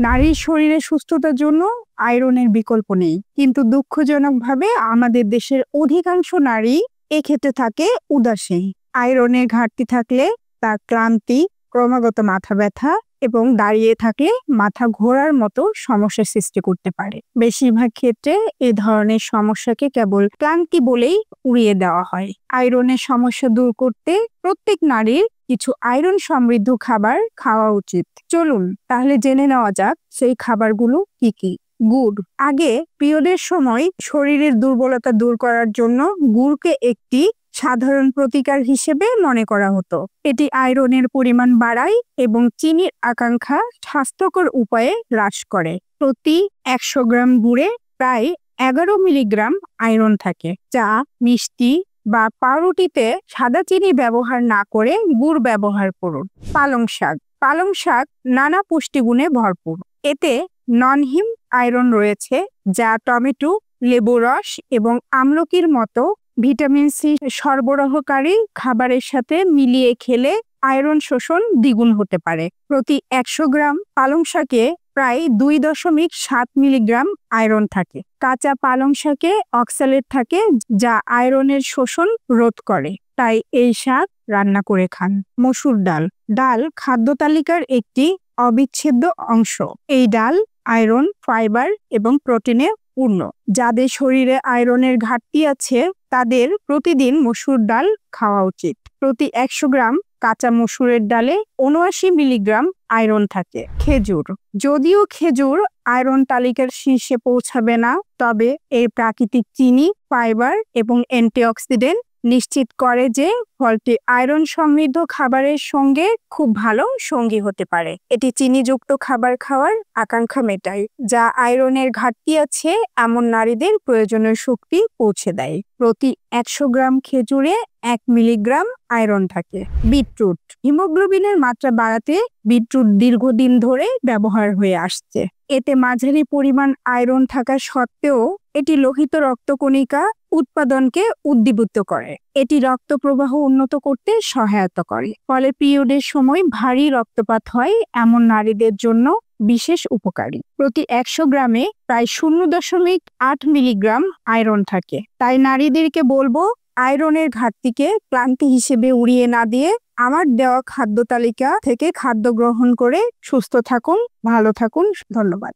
নারীর শরীরে সুস্থতার জন্য আয়রনের বিকল্প নেই, কিন্তু দুঃখজনকভাবে আমাদের দেশের অধিকাংশ নারী এক্ষেত্রে থাকে উদাসীন। আয়রনের ঘাটতি থাকলে তা ক্লান্তি, ক্রমাগত মাথা ব্যথা এবং দাঁড়িয়ে থাকলে মাথা ঘোরার মতো সমস্যার সৃষ্টি করতে পারে। বেশিরভাগ ক্ষেত্রে এ ধরনের সমস্যাকে কেবল ক্লান্তি বলেই উড়িয়ে দেওয়া হয়। আয়রনের সমস্যা দূর করতে প্রত্যেক নারীর কিছু আয়রন সমৃদ্ধ খাবার খাওয়া উচিত। চলুন তাহলে জেনে নেওয়া যাক সেই খাবারগুলো কি কি। গুড়। আগে পিরিয়ডের সময় শরীরের দুর্বলতা দূর করার জন্য গুড়কে একটি সাধারণ প্রতিকার হিসেবে মনে করা হতো। এটি আয়রনের পরিমাণ বাড়ায় এবং চিনির আকাঙ্ক্ষা স্বাস্থ্যকর উপায়ে হ্রাস করে। প্রতি 100 গ্রাম গুড়ে প্রায় 11 মিলিগ্রাম আয়রন থাকে। চা, মিষ্টি বা পাউরুটিতে সাদা চিনি ব্যবহার না করে গুড় ব্যবহার করুন। পালং শাক। পালং শাক নানা পুষ্টিগুণে ভরপুর। এতে নন-হিম আয়রন রয়েছে, যা টমেটো, লেবু রস এবং আমলকির মতো ভিটামিন সি সরবরাহকারী খাবারের সাথে মিলিয়ে খেলে আয়রন শোষণ দ্বিগুণ হতে পারে। প্রতি 100 গ্রাম পালং শাকে প্রায় 2.7 মিলিগ্রাম আয়রন থাকে। কাঁচা পালং শাকে অক্সালেট থাকে, যা আয়রনের শোষণ রোধ করে, তাই এই শাক রান্না করে খান। মসুর ডাল। ডাল খাদ্য তালিকার একটি অবিচ্ছেদ্য অংশ। এই ডাল আয়রন, ফাইবার এবং প্রোটিনে পূর্ণ। যাদের শরীরে আয়রনের ঘাটতি আছে তাদের প্রতিদিন মসুর ডাল খাওয়া উচিত। প্রতি 100 গ্রাম কাঁচা মসুরের ডালে 79 মিলিগ্রাম আয়রন থাকে। খেজুর। যদিও খেজুর আয়রন তালিকার শীর্ষে পৌঁছাবে না, তবে এর প্রাকৃতিক চিনি, ফাইবার এবং অ্যান্টিঅক্সিডেন্ট নিশ্চিত করে যে ফলটি আয়রন সমৃদ্ধ খাবারের সঙ্গে খুব ভালো সঙ্গী হতে পারে। এটি চিনিযুক্ত খাবার খাওয়ার আকাঙ্ক্ষা মেটায়, যা আয়রনের ঘাটতি আছে এমন নারীদের প্রয়োজনীয় শক্তি পৌঁছে দেয়। প্রতি 100 গ্রাম খেজুরে 1 মিলিগ্রাম আয়রন থাকে। বিটরুট। হিমোগ্লোবিনের মাত্রা বাড়াতে বিটরুট দীর্ঘদিন ধরে ব্যবহার হয়ে আসছে। এতে মাঝারি পরিমাণ আয়রন থাকা সত্ত্বেও এটি লোহিত রক্তকণিকা উৎপাদনকে উদ্দীপিত করে। এটি রক্ত প্রবাহ উন্নত করতে সহায়তা করে, ফলে পিরিয়ডের সময় ভারী রক্তপাত হয় এমন নারীদের জন্য বিশেষ উপকারী। প্রতি 100 গ্রামে প্রায় 0.8 মিলিগ্রাম আয়রন থাকে। তাই নারীদেরকে বলবো, আয়রনের ঘাটতিকে ক্লান্তি হিসেবে উড়িয়ে না দিয়ে আমার দেওয়া খাদ্য তালিকা থেকে খাদ্য গ্রহণ করে সুস্থ থাকুন, ভালো থাকুন। ধন্যবাদ।